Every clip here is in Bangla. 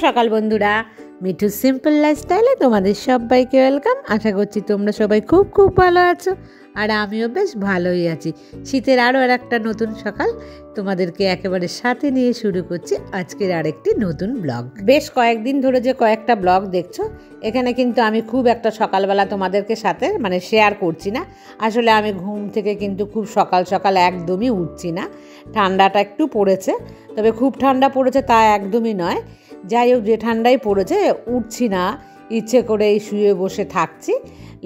সকাল বন্ধুরা, মিঠু সিম্পল লাইফস্টাইলে তোমাদের সবাইকে ওয়েলকাম। আশা করছি তোমরা সবাই খুব খুব ভালো আছো, আর আমিও বেশ ভালোই আছি। শীতের আরও একটা নতুন সকাল তোমাদেরকে একেবারে সাথে নিয়ে শুরু করছি আজকের আরেকটি নতুন ব্লগ। বেশ কয়েকদিন ধরে যে কয়েকটা ব্লগ দেখছো, এখানে কিন্তু আমি খুব একটা সকালবেলা তোমাদেরকে সাথে শেয়ার করছি না। আসলে আমি ঘুম থেকে কিন্তু খুব সকাল সকাল একদমই উঠছি না। ঠান্ডাটা একটু পড়েছে, তবে খুব ঠান্ডা পড়েছে তা একদমই নয়। যাই হোক, যে ঠান্ডাই পড়েছে উঠছি না, ইচ্ছে করেই শুয়ে বসে থাকছি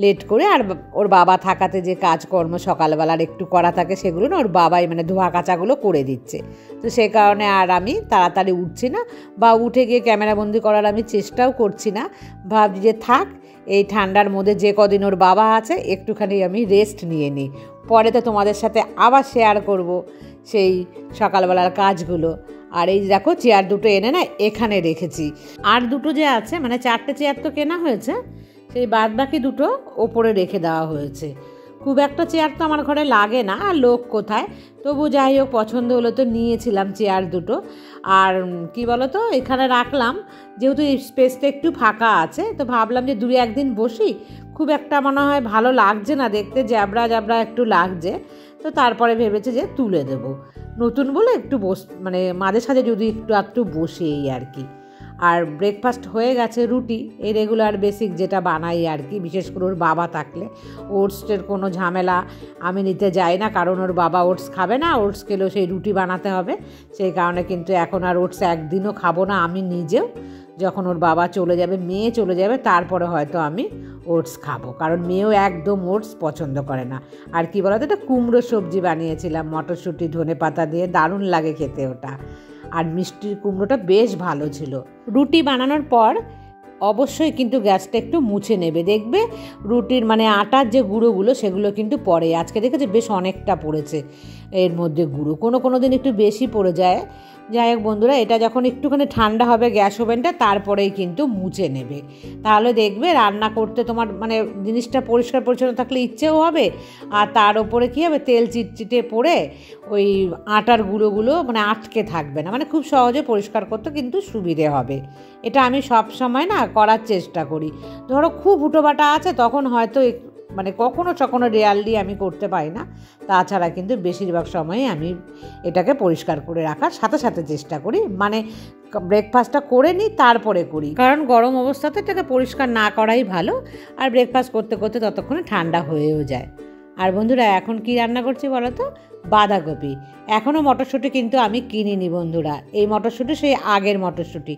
লেট করে। আর ওর বাবা থাকাতে যে কাজকর্ম সকালবেলার একটু করা থাকে সেগুলো না ওর বাবাই ধোয়া কাচাগুলো করে দিচ্ছে। তো সেই কারণে আর আমি তাড়াতাড়ি উঠছি না, বা উঠে গিয়ে ক্যামেরাবন্দি করার আমি চেষ্টাও করছি না। ভাবছি যে থাক, এই ঠান্ডার মধ্যে যে কদিন ওর বাবা আছে একটুখানি আমি রেস্ট নিয়ে নিই, পরে তো তোমাদের সাথে আবার শেয়ার করব সেই সকালবেলার কাজগুলো। আর এই দেখো, চেয়ার দুটো এনে না এখানে রেখেছি। আর দুটো যে আছে, 4টে চেয়ার তো কেনা হয়েছে, সেই বাদ বাকি দুটো ওপরে রেখে দেওয়া হয়েছে। খুব একটা চেয়ার তো আমার ঘরে লাগে না, আর লোক কোথায়, তবু যাই হোক পছন্দ হলো তো নিয়েছিলাম চেয়ার দুটো। আর কি বলো তো, এখানে রাখলাম যেহেতু স্পেসটা একটু ফাঁকা আছে, তো ভাবলাম যে 2-1 দিন বসি। খুব একটা মনে হয় ভালো লাগছে না দেখতে, জ্যাবড়া জ্যাবড়া একটু লাগছে। তো তারপরে ভেবেছে যে তুলে দেবো, নতুন বলে একটু মাঝে সাঝে যদি একটু বসে এই আর কি। আর ব্রেকফাস্ট হয়ে গেছে, রুটি, এই রেগুলার বেসিক যেটা বানাই আর কি। বিশেষ করে ওর বাবা থাকলে ওটসের কোনো ঝামেলা আমি নিতে যাই না, কারণ ওর বাবা ওটস খাবে না। ওটস খেলেও সেই রুটি বানাতে হবে, সেই কারণে কিন্তু এখন আর ওটস একদিনও খাবো না আমি নিজেও। যখন ওর বাবা চলে যাবে, মেয়ে চলে যাবে, তারপরে হয়তো আমি ওটস খাবো, কারণ মেয়েও একদম ওটস পছন্দ করে না। আর কি বলতো, একটা কুমড়ো সবজি বানিয়েছিলাম মটরশুঁটি ধনেপাতা দিয়ে, দারুণ লাগে খেতে ওটা। আর মিষ্টির কুমড়োটা বেশ ভালো ছিল। রুটি বানানোর পর অবশ্যই কিন্তু গ্যাসটা একটু মুছে নেবে, দেখবে রুটির আটার যে গুঁড়োগুলো সেগুলো কিন্তু পড়ে। আজকে দেখেছি বেশ অনেকটা পড়েছে এর মধ্যে গুঁড়ো, কোনো দিন একটু বেশি পড়ে যায়। যাই হোক বন্ধুরা, এটা যখন একটুখানি ঠান্ডা হবে গ্যাস ওভেনটা, তারপরেই কিন্তু মুছে নেবে। তাহলে দেখবে রান্না করতে তোমার জিনিসটা পরিষ্কার পরিচ্ছন্ন থাকলে ইচ্ছেও হবে, আর তার ওপরে কী হবে, তেল চিটচিটে পড়ে ওই আটার গুঁড়োগুলো আটকে থাকবে না, খুব সহজে পরিষ্কার করতে কিন্তু সুবিধে হবে। এটা আমি সব সময় না করার চেষ্টা করি। ধরো খুব হুটোবাটা আছে তখন হয়তো কখনো রেয়ারলি আমি করতে পারি না, তাছাড়া কিন্তু বেশিরভাগ সময়ে আমি এটাকে পরিষ্কার করে রাখার সাথে সাথে চেষ্টা করি। ব্রেকফাস্টটা করে নিই তারপরে করি, কারণ গরম অবস্থাতে এটাকে পরিষ্কার না করাই ভালো। আর ব্রেকফাস্ট করতে করতে ততক্ষণে ঠান্ডা হয়েও যায়। আর বন্ধুরা, এখন কি রান্না করছি বলো তো? বাঁধাকপি। এখনও মটরশুঁটি কিন্তু আমি কিনিনি বন্ধুরা। এই মটরশুঁটি সেই আগের মটরশুঁটি,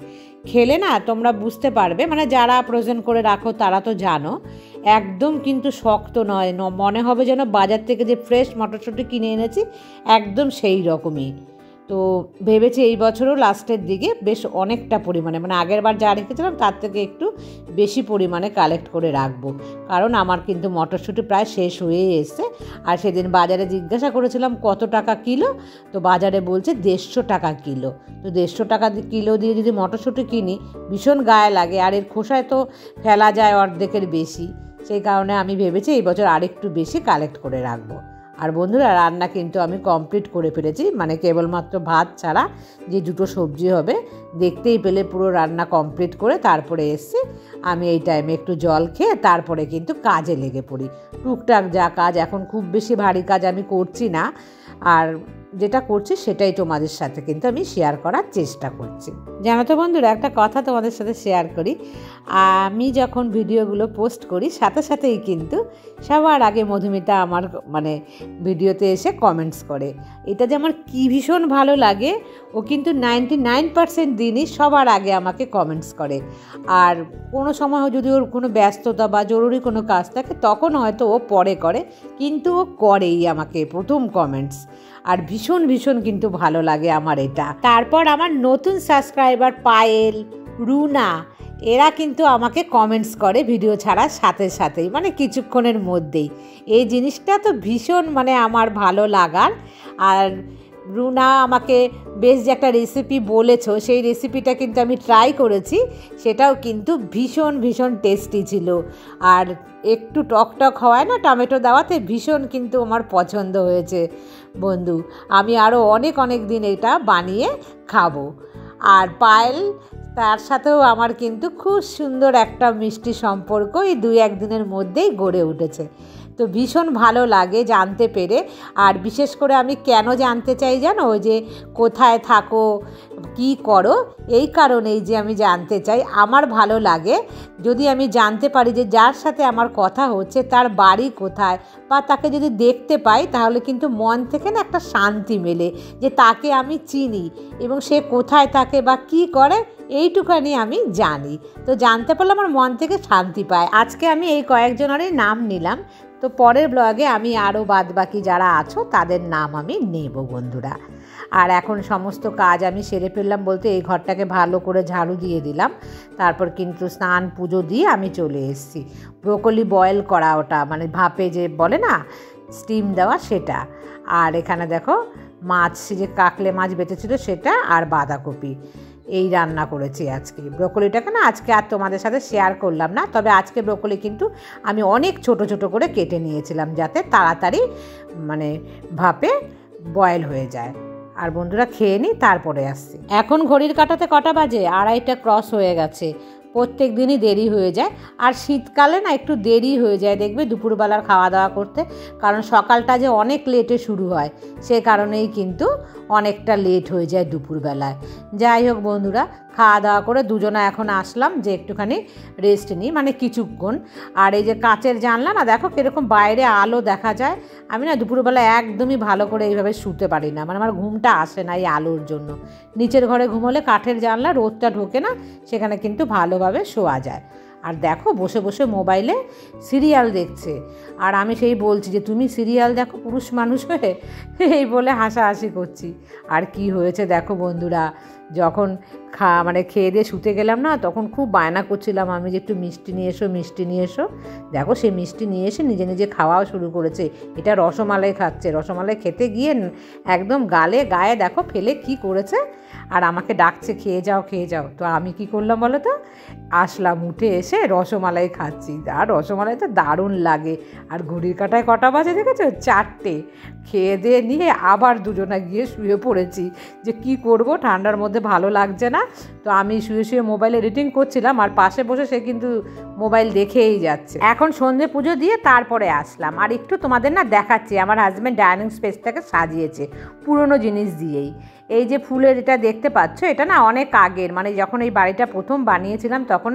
খেলে না তোমরা বুঝতে পারবে, যারা ফ্রোজেন করে রাখো তারা তো জানো, একদম কিন্তু শক্ত নয়, মনে হবে যেন বাজার থেকে যে ফ্রেশ মটরশুঁটি কিনে এনেছি একদম সেই রকমই। তো ভেবেছি এই বছরও লাস্টের দিকে বেশ অনেকটা পরিমাণে, আগের বার যা রেখেছিলাম তার থেকে একটু বেশি পরিমাণে কালেক্ট করে রাখবো, কারণ আমার কিন্তু মটরশুঁটি প্রায় শেষ হয়ে এসছে। আর সেদিন বাজারে জিজ্ঞাসা করেছিলাম কত টাকা কিলো, তো বাজারে বলছে 150 টাকা কিলো। তো 150 টাকা কিলো দিয়ে যদি মটরশুঁটি কিনি, ভীষণ গায়ে লাগে, আর এর খোসায় তো ফেলা যায় অর্ধেকের বেশি। সেই কারণে আমি ভেবেছি এই বছর আরেকটু বেশি কালেক্ট করে রাখবো। আর বন্ধুরা, রান্না কিন্তু আমি কমপ্লিট করে ফেলেছি, কেবলমাত্র ভাত ছাড়া যে দুটো সবজি হবে, দেখতেই পেলে পুরো রান্না কমপ্লিট করে তারপরে এসছি। আমি এই টাইমে একটু জল খেয়ে তারপরে কিন্তু কাজে লেগে পড়ি। টুকটাক যা কাজ, এখন খুব বেশি ভারী কাজ আমি করছি না, আর যেটা করছি সেটাই তোমাদের সাথে কিন্তু আমি শেয়ার করার চেষ্টা করছি। জানো তো বন্ধুরা, একটা কথা তোমাদের সাথে শেয়ার করি। আমি যখন ভিডিওগুলো পোস্ট করি সাথে সাথেই কিন্তু সবার আগে মধুমিতা আমার ভিডিওতে এসে কমেন্টস করে। এটা যে আমার কী ভীষণ ভালো লাগে। ও কিন্তু 99% দিনই সবার আগে আমাকে কমেন্টস করে। আর কোনো সময় যদি ওর কোনো ব্যস্ততা বা জরুরি কোনো কাজ থাকে তখন হয়তো ও পরে করে, কিন্তু ও করেই আমাকে প্রথম কমেন্টস। আর ভীষণ ভীষণ কিন্তু ভালো লাগে আমার এটা। তারপর আমার নতুন সাবস্ক্রাইবার পায়েল, রুনা, এরা কিন্তু আমাকে কমেন্টস করে ভিডিও ছাড়ার সাথে সাথেই, কিছুক্ষণের মধ্যেই। এই জিনিসটা তো ভীষণ আমার ভালো লাগার। আর রুনা আমাকে বেশ যে একটা রেসিপি বলেছো, সেই রেসিপিটা কিন্তু আমি ট্রাই করেছি, সেটাও কিন্তু ভীষণ ভীষণ টেস্টি ছিল। আর একটু টক হওয়ায় না টমেটো দেওয়াতে, ভীষণ কিন্তু আমার পছন্দ হয়েছে বন্ধু। আমি আরও অনেক দিন এটা বানিয়ে খাবো। আর পায়েল তার সাথেও আমার কিন্তু খুব সুন্দর একটা মিষ্টি সম্পর্ক এই 2-1 দিনের মধ্যেই গড়ে উঠেছে। তো ভীষণ ভালো লাগে জানতে পেরে। আর বিশেষ করে আমি কেন জানতে চাই জানো, যে কোথায় থাকো, কি করো, এই কারণেই যে আমি জানতে চাই। আমার ভালো লাগে যদি আমি জানতে পারি যে যার সাথে আমার কথা হচ্ছে তার বাড়ি কোথায়, বা তাকে যদি দেখতে পাই তাহলে কিন্তু মন থেকে না একটা শান্তি মেলে, যে তাকে আমি চিনি এবং সে কোথায় থাকে বা কি করে এইটুখানি আমি জানি। তো জানতে পারলে আমার মন থেকে শান্তি পায়। আজকে আমি এই কয়েকজনেরই নাম নিলাম, তো পরের ব্লগে আমি আরও বাদবাকি যারা আছো তাদের নাম আমি নেব বন্ধুরা। আর এখন সমস্ত কাজ আমি সেরে ফেললাম বলতে এই ঘরটাকে ভালো করে ঝাড়ু দিয়ে দিলাম, তারপর কিন্তু স্নান পুজো দিয়ে আমি চলে এসেছি। ব্রোকলি বয়েল করা, ওটা মানে ভাপে যে বলে না, স্টিম দেওয়া, সেটা। আর এখানে দেখো মাছ, যে কাকলে মাছ বেঁচেছিল সেটা, আর বাঁধাকপি, এই রান্না করেছি আজকে। ব্রোকলিটাকে না আজকে আর তোমাদের সাথে শেয়ার করলাম না, তবে আজকে ব্রোকলি কিন্তু আমি অনেক ছোট ছোট করে কেটে নিয়েছিলাম যাতে তাড়াতাড়ি মানে ভাপে বয়েল হয়ে যায়। আর বন্ধুরা খেয়ে নিই, তারপরে আসছি। এখন ঘড়ির কাঁটাতে কটা বাজে? 2:30 ক্রস হয়ে গেছে। প্রত্যেক দিনই দেরি হয়ে যায়, আর শীতকালে না একটু দেরি হয়ে যায় দেখবে দুপুরবেলার খাওয়া দাওয়া করতে, কারণ সকালটা যে অনেক লেটে শুরু হয় সে কারণেই কিন্তু অনেকটা লেট হয়ে যায় দুপুরবেলায়। যাই হোক বন্ধুরা, খাওয়া দাওয়া করে দুজনে এখন আসলাম যে একটুখানি রেস্ট নিই, মানে কিছুক্ষণ। আর এই যে কাঁচের জানলা না, দেখো কীরকম বাইরে আলো দেখা যায়। আমি না দুপুরবেলা একদমই ভালো করে এইভাবে শুতে পারি না, মানে আমার ঘুমটা আসে না এই আলোর জন্য। নিচের ঘরে ঘুমোলে কাঠের জানলা, রোদটা ঢোকে না, সেখানে কিন্তু ভালোভাবে শোয়া যায়। আর দেখো বসে বসে মোবাইলে সিরিয়াল দেখছে, আর আমি সেই বলছি যে তুমি সিরিয়াল দেখো পুরুষ মানুষ হয়ে, এই বলে হাসাহাসি করছি। আর কি হয়েছে দেখো বন্ধুরা, যখন মানে খেয়ে দিয়ে শুতে গেলাম না, তখন খুব বায়না করছিলাম আমি যে একটু মিষ্টি নিয়ে এসো, মিষ্টি নিয়ে এসো। দেখো সে মিষ্টি নিয়ে এসে নিজে নিজে খাওয়াও শুরু করেছে। এটা রসমালাই খাচ্ছে, রসমালাই খেতে গিয়ে একদম গালে গায়ে দেখো ফেলে কি করেছে, আর আমাকে ডাকছে খেয়ে যাও খেয়ে যাও। তো আমি কি করলাম বলো তো, আসলাম উঠে এসে রসমালাই খাচ্ছি। আর রসমালাই তো দারুণ লাগে। আর ঘড়ির কাঁটায় কটা বাজে দেখেছো? 4টে। খেয়ে দিয়ে নিয়ে আবার দুজনা গিয়ে শুয়ে পড়েছি, যে কি করব, ঠান্ডার মধ্যে ভালো লাগছে না। তো আমি শুয়ে শুয়ে মোবাইল এডিটিং করছিলাম, আর পাশে বসে সে কিন্তু মোবাইল দেখেই যাচ্ছে। এখন সন্ধে পুজো দিয়ে তারপরে আসলাম, আর একটু তোমাদের না দেখাচ্ছি আমার হাজব্যান্ড ডাইনিং স্পেসটাকে সাজিয়েছে পুরনো জিনিস দিয়েই। এই যে ফুলের এটা দেখতে পাচ্ছ, এটা না অনেক আগের, মানে যখন এই বাড়িটা প্রথম বানিয়েছিলাম তখন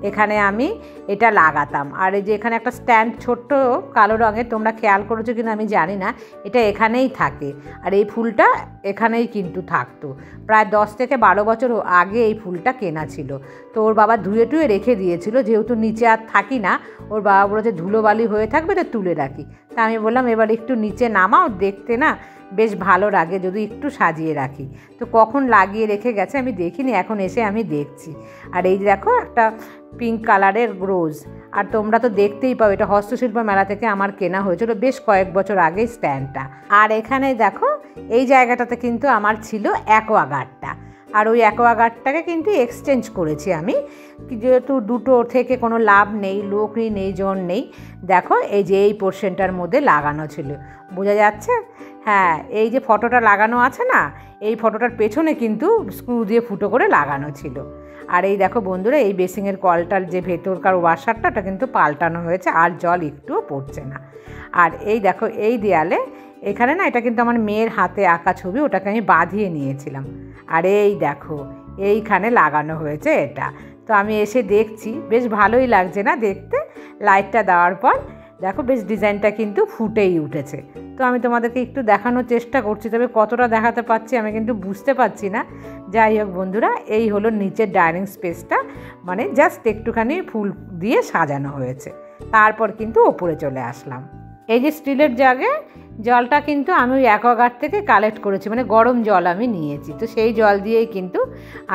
এখানে আমি এটা লাগাতাম। আর এই যে এখানে একটা স্ট্যান্ড ছোট্ট কালো রঙের, তোমরা খেয়াল করেছো কিনা আমি জানি না, এটা এখানেই থাকে। আর এই ফুলটা এখানেই কিন্তু থাকতো। প্রায় 10 থেকে 12 বছর আগে এই ফুলটা কেনা ছিল। তো ওর বাবা ধুয়ে টুয়ে রেখে দিয়েছিল, যেহেতু নিচে আর থাকি না, ওর বাবা বলেছে ধুলোবালি হয়ে থাকবে তো তুলে রাখি। তা আমি বললাম এবার একটু নিচে নামাও, দেখতে না বেশ ভালো লাগে যদি একটু সাজিয়ে রাখি। তো কখন লাগিয়ে রেখে গেছে আমি দেখিনি, এখন এসে আমি দেখছি। আর এই দেখো একটা পিঙ্ক কালারের রোজ, আর তোমরা তো দেখতেই পাও, এটা হস্তশিল্প মেলা থেকে আমার কেনা হয়েছিল বেশ কয়েক বছর আগে স্ট্যান্ডটা। আর এখানে দেখো এই জায়গাটাতে কিন্তু আমার ছিল অ্যাকোয়াগার্ডটা, আর ওই অ্যাকোয়াগার্ডটাকে কিন্তু এক্সচেঞ্জ করেছি আমি, যেহেতু দুটো থেকে কোনো লাভ নেই, লোকই নেই, জন নেই। দেখো এই যে এই পোর্শনটার মধ্যে লাগানো ছিল, বোঝা যাচ্ছে? হ্যাঁ, এই যে ফটোটা লাগানো আছে না, এই ফটোটার পেছনে কিন্তু স্ক্রু দিয়ে ফুটো করে লাগানো ছিল। আর এই দেখো বন্ধুরা, এই বেসিংয়ের কলটার যে ভেতরকার ওয়াশারটা, ওটা কিন্তু পাল্টানো হয়েছে, আর জল একটুও পড়ছে না। আর এই দেখো এই দেয়ালে, এখানে না এটা কিন্তু আমার মেয়ের হাতে আঁকা ছবি, ওটাকে আমি বাঁধিয়ে নিয়েছিলাম। আর এই দেখো এইখানে লাগানো হয়েছে এটা। তো আমি এসে দেখছি বেশ ভালোই লাগছে না দেখতে, লাইটটা দেওয়ার পর দেখো বেশ ডিজাইনটা কিন্তু ফুটেই উঠেছে। তো আমি তোমাদেরকে একটু দেখানোর চেষ্টা করছি, তবে কতটা দেখাতে পারছি আমি কিন্তু বুঝতে পারছি না। যাই হোক বন্ধুরা, এই হলো নিচের ডাইনিং স্পেসটা, মানে জাস্ট একটুখানি ফুল দিয়ে সাজানো হয়েছে। তারপর কিন্তু ওপরে চলে আসলাম। এই যে স্টিলের জাগে জলটা কিন্তু আমি ওই অ্যাকোয়াগার্ড থেকে কালেক্ট করেছি, মানে গরম জল আমি নিয়েছি, তো সেই জল দিয়েই কিন্তু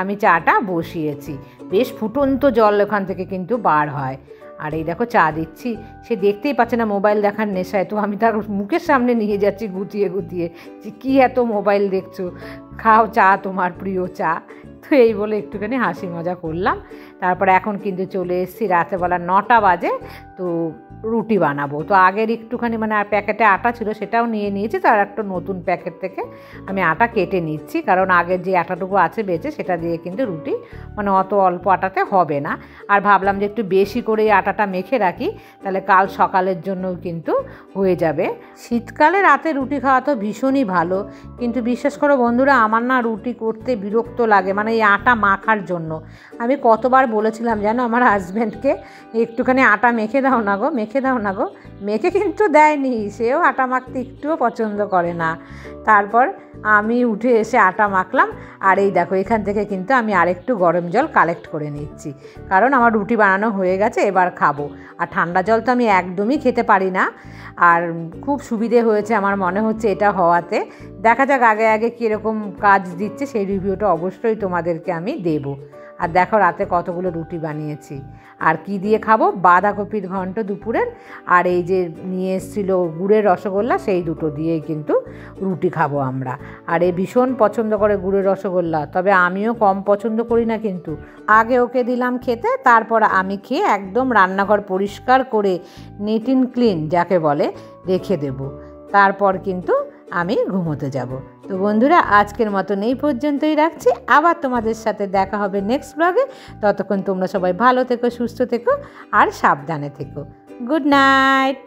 আমি চাটা বসিয়েছি। বেশ ফুটন্ত জল ওখান থেকে কিন্তু বার হয়। আর এই দেখো চা দিচ্ছি, সে দেখতেই পাচ্ছে না মোবাইল দেখার নেশায়, তো আমি তার মুখের সামনে নিয়ে যাচ্ছি গুটিয়ে গুটিয়ে, যে কী এত মোবাইল দেখছো, খাও চা, তোমার প্রিয় চা। তো এই বলে একটুখানি হাসি মজা করলাম। তারপরে এখন কিন্তু চলে এসেছি রাতেরবেলা 9টা বাজে, তো রুটি বানাবো। তো আগের একটুখানি মানে আর প্যাকেটে আটা ছিল সেটাও নিয়ে নিয়েছি, তো আর একটা নতুন প্যাকেট থেকে আমি আটা কেটে নিচ্ছি, কারণ আগের যে আটাটুকু আছে বেঁচে সেটা দিয়ে কিন্তু রুটি মানে অত অল্প আটাতে হবে না। আর ভাবলাম যে একটু বেশি করে এই আটাটা মেখে রাখি, তাহলে কাল সকালের জন্য কিন্তু হয়ে যাবে। শীতকালে রাতে রুটি খাওয়া তো ভীষণই ভালো, কিন্তু বিশ্বাস করো বন্ধুরা, আমার না রুটি করতে বিরক্ত লাগে, মানে এই আটা মাখার জন্য। আমি কতবার বলেছিলাম জানো আমার হাজব্যান্ডকে, একটুখানি আটা মেখে দাও না গো, মেখে দাও না গো, মেখে কিন্তু দেয়নি, সেও আটা মাখতে একটুও পছন্দ করে না। তারপর আমি উঠে এসে আটা মাখলাম, আর এই দেখো এখান থেকে কিন্তু আমি আরেকটু গরম জল কালেক্ট করে নিচ্ছি, কারণ আমার রুটি বানানো হয়ে গেছে, এবার খাবো। আর ঠান্ডা জল তো আমি একদমই খেতে পারি না, আর খুব সুবিধে হয়েছে আমার মনে হচ্ছে এটা হওয়াতে। দেখা যাক আগে আগে কীরকম কাজ দিচ্ছে, সেই রিভিউটা অবশ্যই তোমাদেরকে আমি দেবো। আর দেখো রাতে কতগুলো রুটি বানিয়েছি। আর কি দিয়ে খাবো, বাঁধাকপির ঘন্ট দুপুরের, আর এই যে নিয়ে এসেছিলো গুড়ের রসগোল্লা, সেই দুটো দিয়েই কিন্তু রুটি খাবো আমরা। আর এ ভীষণ পছন্দ করে গুড়ের রসগোল্লা, তবে আমিও কম পছন্দ করি না, কিন্তু আগে ওকে দিলাম খেতে, তারপর আমি খেয়ে একদম রান্নাঘর পরিষ্কার করে নিট অ্যান্ড ক্লিন যাকে বলে রেখে দেব, তারপর কিন্তু আমি ঘুমোতে যাব। তো বন্ধুরা আজকের মতন এই পর্যন্তই রাখছি, আবার তোমাদের সাথে দেখা হবে নেক্সট ব্লগে। ততক্ষণ তোমরা সবাই ভালো থেকো, সুস্থ থেকো আর সাবধানে থেকো। Good night.